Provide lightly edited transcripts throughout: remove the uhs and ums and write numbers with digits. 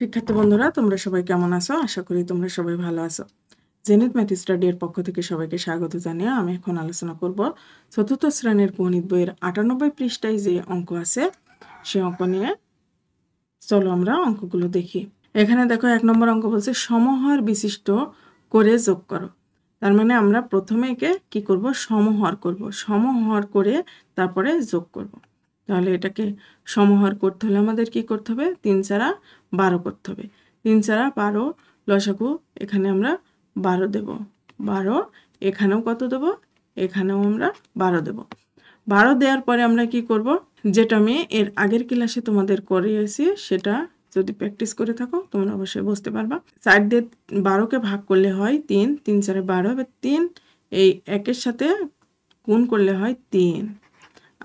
শিক্ষার্থী বন্ধুরা, তোমরা সবাই কেমন আছো? আশা করি তোমরা সবাই ভালো আছো। জেনিথ ম্যাথ স্টাডি এর পক্ষ থেকে সবাইকে স্বাগত জানিয়ে আমি এখন আলোচনা করব চতুর্থ শ্রেণীর গণিত বইয়ের 98 পৃষ্ঠায় যে অঙ্ক আছে সে অঙ্ক নিয়ে। চলো আমরা অঙ্কগুলো দেখি। এখানে দেখো 1 নম্বর অঙ্ক বলছে সমহর বিশিষ্ট করে যোগ করো। তার মানে আমরা প্রথমে একে কি করব? সমহর করব। সমহর করে তারপরে যোগ করব। তাহলে এটাকে সমহর করতে হলে আমাদের কি করতে হবে? 3 4 12 করতে হবে। 3 4 12 লসাগু এখানে আমরা 12 দেব। 12 এখানেও কত দেব? এখানেও আমরা 12 দেব। 12 দেওয়ার পরে আমরা কি করব? যেটা আমি এর আগের ক্লাসে তোমাদের করিয়েছি সেটা যদি প্র্যাকটিস করে থাকো তোমরা অবশ্যই বুঝতে পারবা। 4 দিয়ে 12কে ভাগ করলে হয় 3, 3 4 12 হবে 3, এই একের সাথে গুণ করলে হয় 3,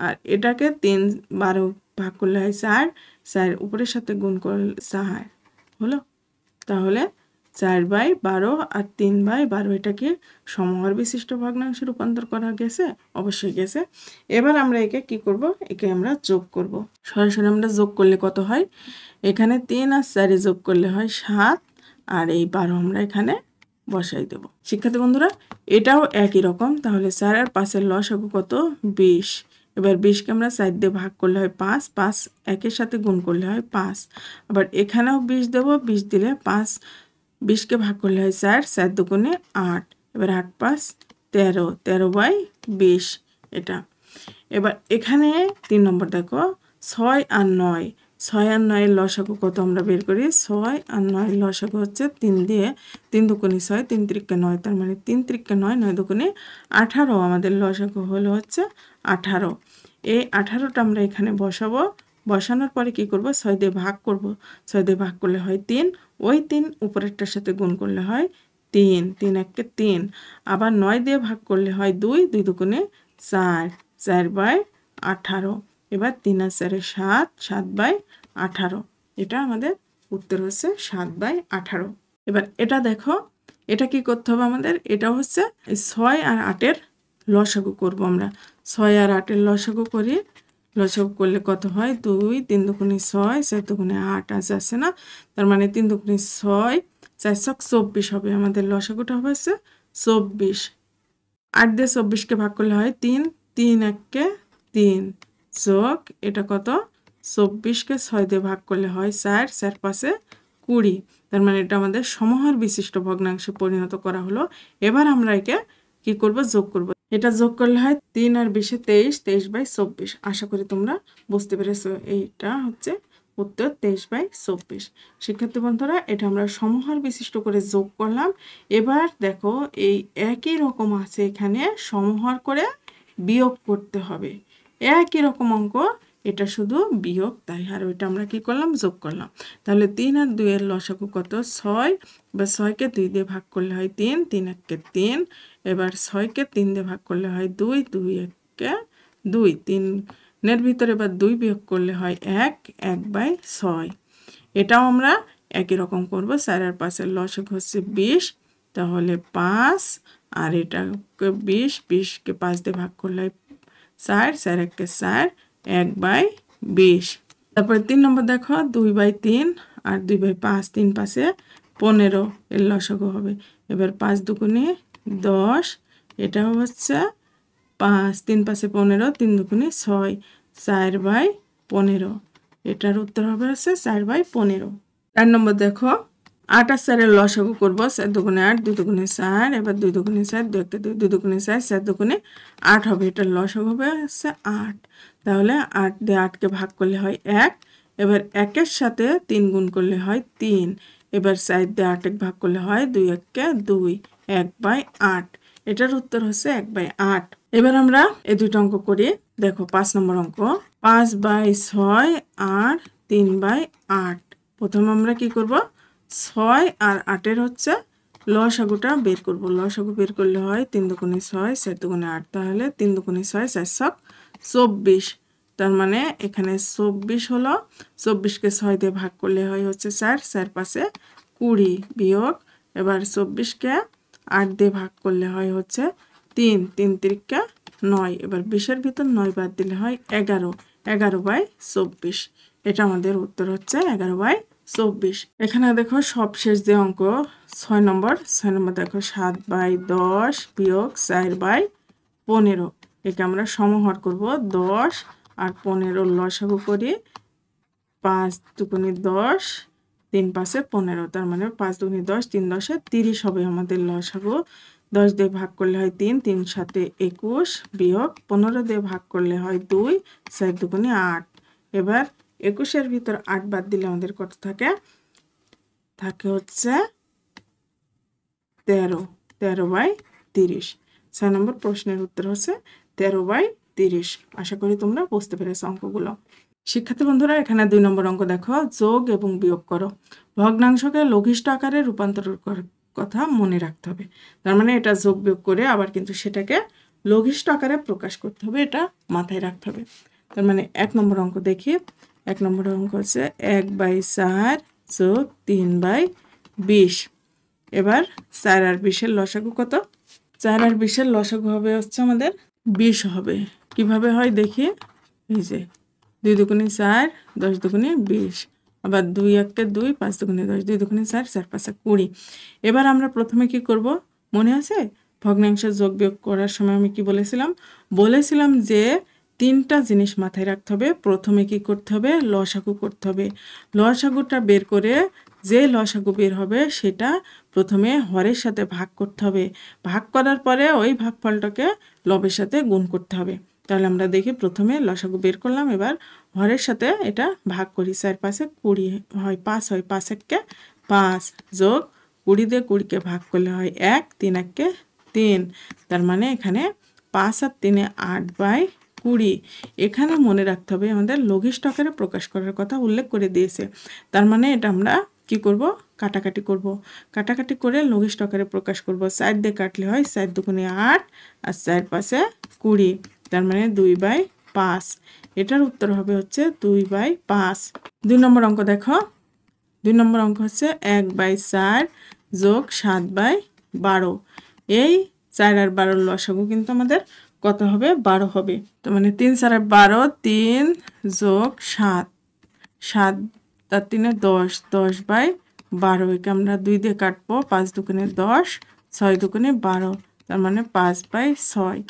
আর এটাকে 3 12 ভাগ করলে হয় 4, 4 উপরের সাথে গুণ করলে 4 হলো। তাহলে 4/12 আর 3/12 এটাকে সমহর বিশিষ্ট ভগ্নাংশে রূপান্তর করা গেছে? অবশ্যই গেছে। এবার আমরা একে কি করব? একে আমরা যোগ করব। সরাসরি আমরা যোগ করলে কত হয়? এখানে 3 আর 4 যোগ করলে হয় 7, আর এই 12 আমরা এখানে বসাই দেব। শিক্ষার্থী বন্ধুরা, এটাও একই রকম। তাহলে 4 আর 5 এর লসাগু কত? 20। এবার 20কে আমরা 4 দিয়ে ভাগ করলে হয় 5, 5 একের সাথে গুণ করলে হয় 5। আবার এখানেও 20 দেব, 20 দিলে 5, 20কে ভাগ করলে হয় 4, 4 দুগুণে 8, এবার 8 5 13, 13/20 এটা। এবার এখানে 3 নম্বর দেখো 6 আর 9, 6 আর 9 এর লসাগু কত আমরা বের করি? 6 আর 9 এর লসাগু হচ্ছে 3 দিয়ে 3 দুগুণে 6, 3 3 9, তার মানে 3 3 9, 9 দুগুণে 18 আমাদের লসাগু হলো হচ্ছে 18। এই 18টা আমরা এখানে বসাবো। বসানোর পরে কি করব? 6 দিয়ে ভাগ করব। 6 দিয়ে ভাগ করলে হয় 3, ওই 3 উপরেরটার সাথে গুণ করলে হয় 3, 3 1 3। আবার 9 দিয়ে ভাগ করলে হয় 2, 2 দুগুণে 4, 4/18। এবার 3 আর 4 7, 7/18। এটা আমাদের উত্তর হচ্ছে 7/18। এবার এটা দেখো, এটা কি করতে হবে আমাদের? এটা হচ্ছে 6 আর 8 এর লসাগু করব আমরা। 6 আর 8 এর লসাগু করি। লসাগু করলে কত হয়? 2, 3 দুগুণে 6, 4 দুগুণে 8 আছে না? তার মানে 3 দুগুণে 6, 4 ছক 24 হবে। আমাদের লসাগুটা হচ্ছে 24। 8 দিয়ে 24কে ভাগ করলে হয় 3, 3 1 3 যোগ এটা কত? 24কে 6 দিয়ে ভাগ করলে হয় 4, 4 5 20। তার মানে এটা আমাদের সমহর বিশিষ্ট ভগ্নাংশে পরিণত করা হলো। এবার আমরা একে কি করব? যোগ করব। এটা যোগ করলে হয় 3 আর 20 23, 23/24। আশা করি তোমরা বুঝতে পেরেছো। এইটা হচ্ছে উত্তর 23/24। শিক্ষার্থী বন্ধুরা, এটা আমরা সমহর বিশিষ্ট করে যোগ করলাম। এবার দেখো এই একই রকম আছে এখানে সমহর করে বিয়োগ করতে হবে। একই রকম অঙ্ক, এটা শুধু বিয়োগ তাই। আর ওইটা আমরা কি করলাম? যোগ করলাম। তাহলে 3 আর 2 এর লসাগু কত? 6। এবার 6কে 2 দিয়ে ভাগ করলে হয় 3, 3 1 3। এবার 6কে 3 দিয়ে ভাগ করলে হয় 2, 2 1 2। 3 এর ভিতরে এবার 2 বিয়োগ করলে হয় 1, 1/6। এটাও আমরা একই রকম করব। 4 আর 5 এর লসাগু হচ্ছে 20। তাহলে 5 আর এটাকে 20, 20কে 5 দিয়ে ভাগ করলে 4, 4 1 4, 1/20। তারপরে 3 নম্বর দেখো 2/3 আর 2/5, 3 5 15 এর লসাগু হবে। এবার 5 দুগুণে 10, এটাও হচ্ছে 5, 3 5 15, 3 দুগুণে 6, 4/15। এটার উত্তর হবে হচ্ছে 4/15। 4 নম্বর দেখো 8 আর 4 এর লসাগু করব। 4 দুগুণে 8, 2 দুগুণে 4, এবার 2 দুগুণে 4, 2 1 2, 2 দুগুণে 4, 4 দুগুণে 8 হবে। এটার লসাগু হবে হচ্ছে 8। তাহলে 8 দিয়ে 8কে ভাগ করলে হয় 1। এবার 1 সাথে 3 গুণ করলে হয় 3। এবার 4 দিয়ে 8 ভাগ করলে হয় 2 1 2, 1/8। এটার উত্তর হচ্ছে 1/8। এবার আমরা এই দুটো অঙ্ক করি। দেখো 5 নম্বর অঙ্ক 5/6 আর 3/8। প্রথমে আমরা কি করব? 6 আর 8 এর হচ্ছে লসাগুটা বের করব। লসাগু বের করলে হয় 3 দুগুণে 6, 4 দুগুণে 8। তাহলে 3 দুগুণে 6, 4 ছক 24। তার মানে এখানে 24 হলো। 24কে 6 দিয়ে ভাগ করলে হয় হচ্ছে 4, 4 5 20 বিয়োগ। এবার 24কে 8 দিয়ে ভাগ করলে হয় হচ্ছে 3, 3 3 9। এবার 20-এর ভিতর 9 বাদ দিলে হয় 11, 11/24। এটা আমাদের উত্তর হচ্ছে 11/24। 24। এখানে দেখো সবশেষ যে অঙ্ক 6 নম্বর দেখো 7/10 বিয়োগ 4/15। একে আমরা সমাহার করব। 10 আর 15 লসাগু করি। 5 দুগুণে 10, 3 5 15, তার মানে 5 দুগুণে 10, 3 10 30 হবে আমাদের লসাগু। 10 দিয়ে ভাগ করলে হয় 3, 3 7 21 বিয়োগ 15 দিয়ে ভাগ করলে হয় 2, 4 দুগুণে 8। এবার 21 এর ভিতর 8 বাদ দিলে আমাদের কত থাকে? থাকে হচ্ছে 13, 13/30। 6 নম্বর প্রশ্নের উত্তর হচ্ছে 13/30। আশা করি তোমরা বুঝতে পেরেছো অঙ্কগুলো। শিক্ষার্থী বন্ধুরা, এখানে 2 নম্বর অঙ্ক দেখো, যোগ এবং বিয়োগ করো। ভগ্নাংশকে লঘিষ্ঠ আকারে রূপান্তর করার কথা মনে রাখতে হবে। তার মানে এটা যোগ বিয়োগ করে আবার কিন্তু সেটাকে লঘিষ্ঠ আকারে প্রকাশ করতে হবে, এটা মাথায় রাখতে হবে। তার মানে 1 নম্বর অঙ্ক দেখি। 1 নম্বর অঙ্ক হচ্ছে 1/4 যোগ 3/20। এবার 4 আর 20 এর লসাগু কত? 4 আর 20 এর লসাগু হবে হচ্ছে আমাদের 20 হবে। কিভাবে হয় দেখি। এই যে 2 দুগুণে 4, 10 দুগুণে 20, আবার 2 1 2, 5 দুগুণে 10, 2 দুগুণে 4, 4 5 20। এবার আমরা প্রথমে কি করব মনে আছে? ভগ্নাংশের যোগ বিয়োগ করার সময় আমি কি বলেছিলাম যে 3টা জিনিস মাথায় রাখতে হবে। প্রথমে কি করতে হবে? লসাগু করতে হবে। লসাগুটা বের করে যে লসাগু বের হবে সেটা প্রথমে হরের সাথে ভাগ করতে হবে। ভাগ করার পরে ওই ভাগফলটাকে লবের সাথে গুণ করতে হবে। তাহলে আমরা দেখি প্রথমে লসাগু বের করলাম, এবার হরের সাথে এটা ভাগ করি। 4 5 20 হয় 5, হয় 5 1 5 যোগ 20 দিয়ে 20কে ভাগ করলে হয় 1, 3 1 3। তার মানে এখানে 5 আর 3 8/20। এখানে মনে রাখতে হবে আমাদের লঘিষ্ঠ আকারে প্রকাশ করার কথা উল্লেখ করে দিয়েছে। তার মানে এটা আমরা কি করব? কাটাকাটি করব। কাটাকাটি করে লঘিষ্ঠ আকারে প্রকাশ করব। 4 দিয়ে কাটলে হয় 4 দুগুণে 8 আর 4 5 20। তার মানে 2/5। এটার উত্তর হবে হচ্ছে 2/5। 2 নম্বর অঙ্ক দেখো। 2 নম্বর অঙ্ক হচ্ছে 1/4 যোগ 7/12। এই 4 আর 12 লসাগু কিন্তু আমাদের কত হবে? 12 হবে। তো মানে 3 4 12, 3 যোগ 7, 7 আর 3 10, 10/12। একে আমরা 2 দিয়ে কাটবো। 5 দুগুণে 10, 6 দুগুণে 12, তার মানে 5/6।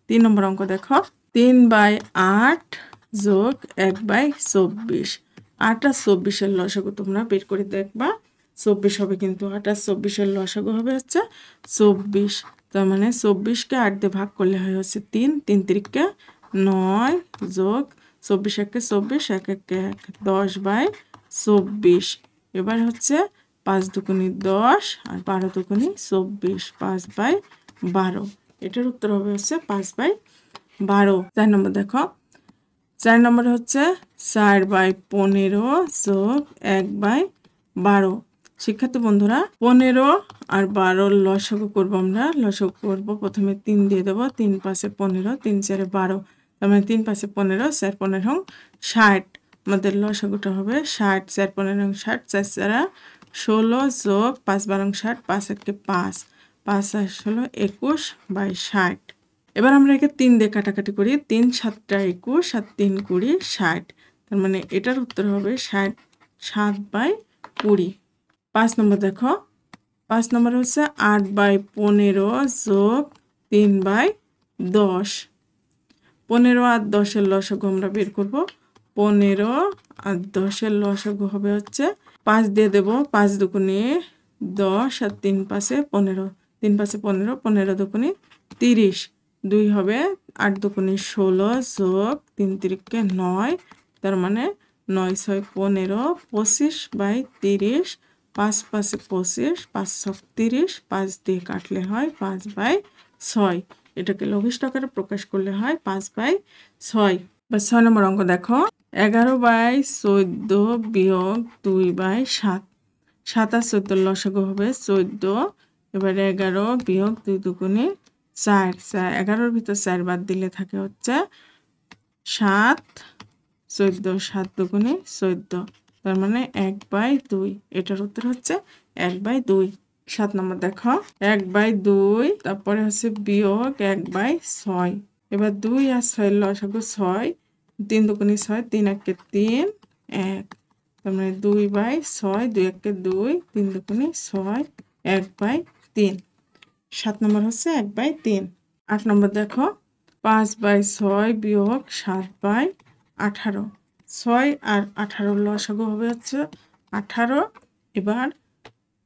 3 নম্বর অঙ্ক দেখো। 3/8 যোগ 1/24। 8 আর 24 এর লসাগু তোমরা বের করে দেখবা। 24 হবে কিন্তু 8 আর 24 এর লসাগু হবে হচ্ছে 24। তার মানে 24কে 8 দিয়ে ভাগ করলে হয় হচ্ছে 3, 3 3 9 যোগ 24 1 24, 1 1 1, 10/24। এবার হচ্ছে 5 দুগুণে 10 আর 12 দুগুণে 24, 5/12। এটার উত্তর হবে হচ্ছে 5/12। 4 নম্বর দেখো। 4 নম্বরে হচ্ছে 4/15 যোগ 1/12। শিক্ষার্থী বন্ধুরা, 15 আর 12 লসাগু করবো আমরা। লসাগু করবো প্রথমে 3 দিয়ে দেবো। 3 5 15, 3 4 12। তার মানে 3 5 15, 4 15 60। আমাদের লসাগুটা হবে 60। 4 15 60, 4 4 16 যোগ 5 12 60, 5 1 5, 5 আর 16 21/60। এবার আমরা একে 3 দিয়ে কাটাকাটি করি। 3 7 21 আর 3 20 60। তার মানে এটার উত্তর হবে 60, 7/20। 5 নম্বর দেখো। 5 নম্বর হচ্ছে 8/15 যোগ 3/10। 15 আর 10 এর লসাগু আমরা বের করব। 15 আর 10 এর লসাগু হবে হচ্ছে 5 দিয়ে দেব। 5 দুগুণে 10 আর 3 5 15, 3 5 15, 15 দুগুণে 30। 2 হবে 8 দুগুণে 16 যোগ 3 3 9। তার মানে 9 6 15, 25/30, 5 5 25, 5 6 30, 5 দিয়ে কাটলে হয় 5/6। এটাকে লঘিষ্ঠ আকারে প্রকাশ করলে হয় 5/6। বা 6 নম্বর অঙ্ক দেখো। 11/14 বিয়োগ 2/7। 7 আর 14 লসাগু হবে 14। এবার 11 বিয়োগ 2 দুগুণে 4। 11-র ভিতর 4 বাদ দিলে থাকে হচ্ছে 7। 14, 7 দুগুণে 14। তার মানে 1/2। এটার উত্তর হচ্ছে 1/2। 7 নম্বর দেখো। 1/2, তারপরে হচ্ছে বিয়োগ 1/6। এবার 2 আর 6 লসাগু 6। 3 দুগুণে 6, 3 1 3, 1। তার মানে 2/6, 2 একে 2, 3 দুগুণে 6, 1/3। 7 নম্বর হচ্ছে 1/3। 8 নম্বর দেখো 5/6 বিয়োগ 7/18। 6 আর 18 লসাগু হবে হচ্ছে 18। এবার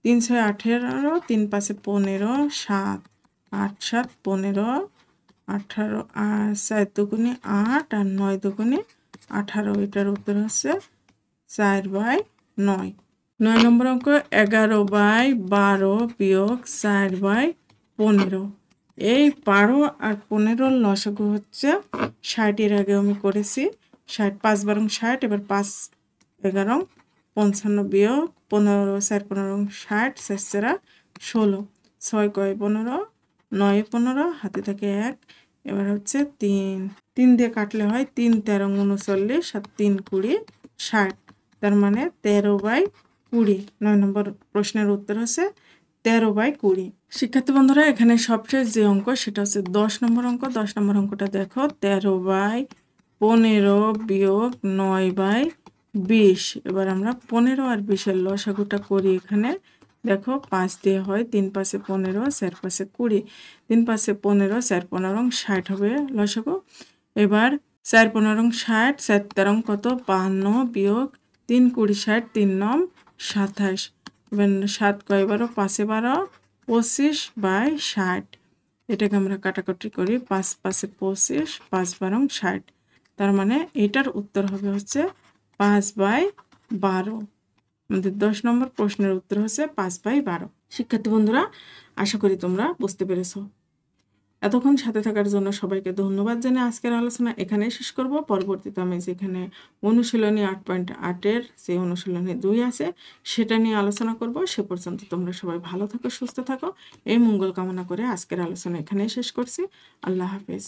3 6 18, 3 5 15, 7 8 7 15, 18 আর 4 দুগুণে 8 আর 9 দুগুণে 18। এটার উত্তর হচ্ছে 4/9। 9 নম্বর অঙ্ক 11/12 বিয়োগ 4/15। এই 12 আর 15 লসাগু হচ্ছে 60। এর আগে আমি করেছি 60, 5 বারং 60। এবার 5 11 55 বিয়োগ 15 4 15 60, 4 16, 6 কয় 15, 9 15, হাতে থাকে 1। এবার হচ্ছে 3 3 দিয়ে কাটলে হয় 3 13 39 আর 3 20 60। তার মানে 13/20। 9 নম্বর প্রশ্নের উত্তর হচ্ছে 13/20। শিক্ষার্থী বন্ধুরা, এখানে সবশেষ যে অঙ্ক সেটা হচ্ছে 10 নম্বর অঙ্ক। 10 নম্বর অঙ্কটা দেখো 13/15 বিয়োগ 9/20। এবার আমরা 15 আর 20 লসাগুটা করি। এখানে দেখো 5 দিয়ে হয় 3 5 15, 4 5 20, 3 5 15, 4 15 60 হবে লসাগু। এবার 4 15 60, 4 13 কত 52 বিয়োগ 3 20 60, 3 9 27। এবার 7 কয় 12, 5 12, 25/60। এটাকে আমরা কাটাকাটি করি 5 5 25, 5 12 60। তার মানে এটার উত্তর হবে হচ্ছে 5/12। আমাদের 10 নম্বর প্রশ্নের উত্তর হচ্ছে 5/12। শিক্ষার্থী বন্ধুরা, আশা করি তোমরা বুঝতে পেরেছো। এতক্ষণ সাথে থাকার জন্য সবাইকে ধন্যবাদ জানিয়ে আজকের আলোচনা এখানে শেষ করব। পরবর্তীতে আমি যেখানে অনুশীলনী 8.8-এর যে অনুশীলনী 2 আছে সেটা নিয়ে আলোচনা করব। সে পর্যন্ত তোমরা সবাই ভালো থাকো, সুস্থ থাকো, এই মঙ্গল কামনা করে আজকের আলোচনা এখানেই শেষ করছি। আল্লাহ হাফেজ।